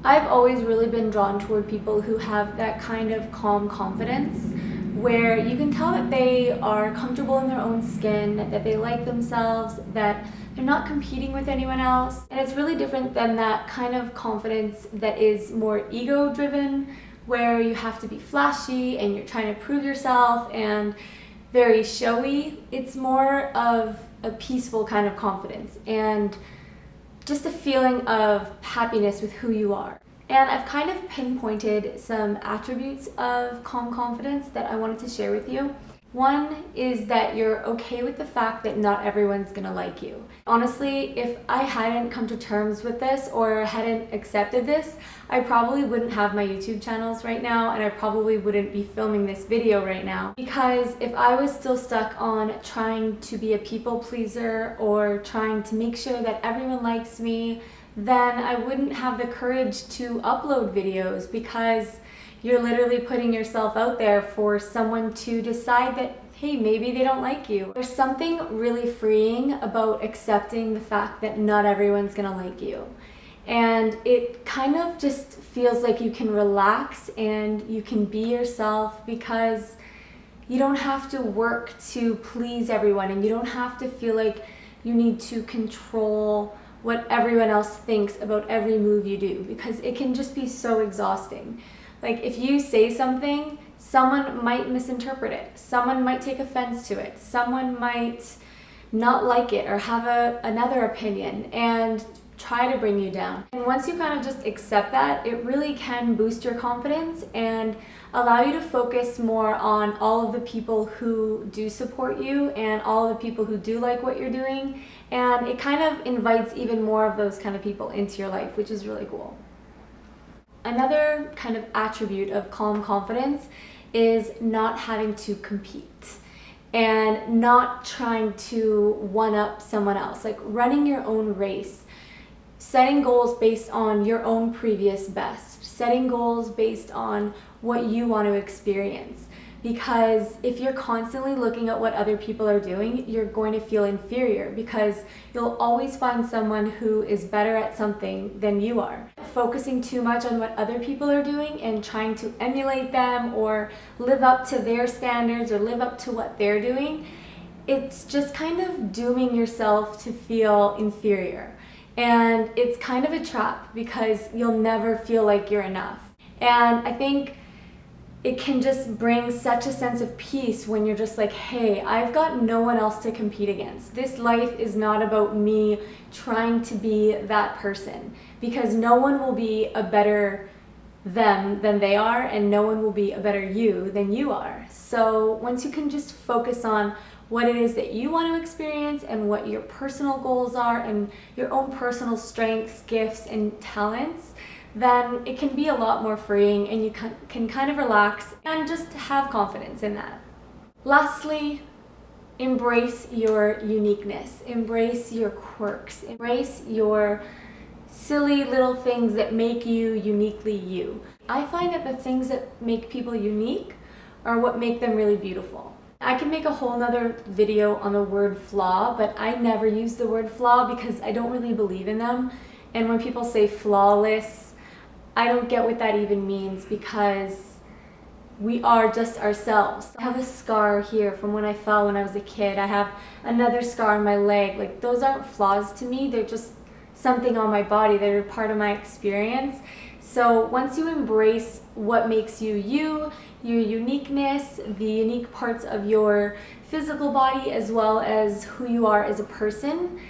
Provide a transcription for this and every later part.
I've always really been drawn toward people who have that kind of calm confidence where you can tell that they are comfortable in their own skin, that they like themselves, that they're not competing with anyone else. And it's really different than that kind of confidence that is more ego driven, where you have to be flashy and you're trying to prove yourself and very showy. It's more of a peaceful kind of confidence and just a feeling of happiness with who you are. And I've kind of pinpointed some attributes of calm confidence that I wanted to share with you. One is that you're okay with the fact that not everyone's gonna like you. Honestly, if I hadn't come to terms with this or hadn't accepted this, I probably wouldn't have my YouTube channels right now, and I probably wouldn't be filming this video right now. Because if I was still stuck on trying to be a people pleaser or trying to make sure that everyone likes me, then I wouldn't have the courage to upload videos, because you're literally putting yourself out there for someone to decide that, hey, maybe they don't like you. There's something really freeing about accepting the fact that not everyone's gonna like you. And it kind of just feels like you can relax and you can be yourself, because you don't have to work to please everyone, and you don't have to feel like you need to control what everyone else thinks about every move you do, because it can just be so exhausting. Like, if you say something, someone might misinterpret it. Someone might take offense to it. Someone might not like it or have another opinion and try to bring you down. And once you kind of just accept that, it really can boost your confidence and allow you to focus more on all of the people who do support you and all of the people who do like what you're doing. And it kind of invites even more of those kind of people into your life, which is really cool. Another kind of attribute of calm confidence is not having to compete and not trying to one-up someone else, like running your own race, setting goals based on your own previous best, setting goals based on what you want to experience. Because if you're constantly looking at what other people are doing, you're going to feel inferior, because you'll always find someone who is better at something than you are. Focusing too much on what other people are doing and trying to emulate them or live up to their standards or live up to what they're doing, it's just kind of dooming yourself to feel inferior. And it's kind of a trap, because you'll never feel like you're enough. And I think it can just bring such a sense of peace when you're just like, hey, I've got no one else to compete against. This life is not about me trying to be that person, because no one will be a better them than they are, and no one will be a better you than you are. So once you can just focus on what it is that you want to experience and what your personal goals are and your own personal strengths, gifts, and talents, then it can be a lot more freeing, and you can kind of relax and just have confidence in that. Lastly, embrace your uniqueness, embrace your quirks, embrace your silly little things that make you uniquely you. I find that the things that make people unique are what make them really beautiful. I can make a whole nother video on the word flaw, but I never use the word flaw because I don't really believe in them. And when people say flawless, I don't get what that even means, because we are just ourselves. I have a scar here from when I fell when I was a kid. I have another scar on my leg. Like, those aren't flaws to me. They're just something on my body. They're part of my experience. So once you embrace what makes you you, your uniqueness, the unique parts of your physical body, as well as who you are as a person,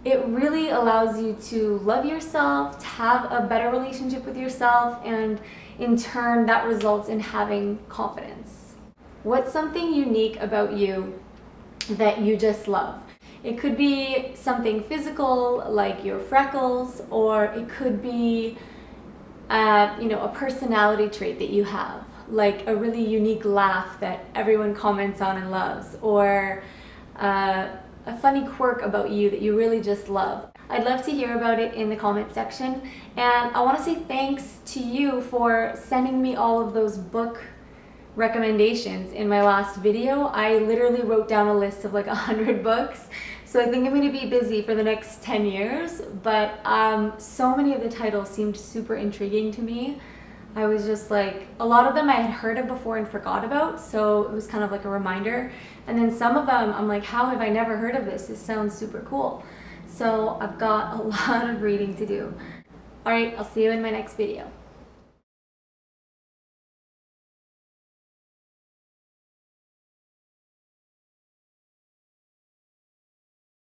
it really allows you to love yourself, to have a better relationship with yourself, and in turn that results in having confidence. What's something unique about you that you just love? It could be something physical, like your freckles, or it could be a personality trait that you have, like a really unique laugh that everyone comments on and loves, or a funny quirk about you that you really just love. I'd love to hear about it in the comment section, and I want to say thanks to you for sending me all of those book recommendations in my last video. I literally wrote down a list of like 100 books, So I think I'm going to be busy for the next 10 years, but so many of the titles seemed super intriguing to me. I was just like, a lot of them I had heard of before and forgot about, so it was kind of like a reminder. And then some of them, I'm like, how have I never heard of this? This sounds super cool. So I've got a lot of reading to do. All right, I'll see you in my next video.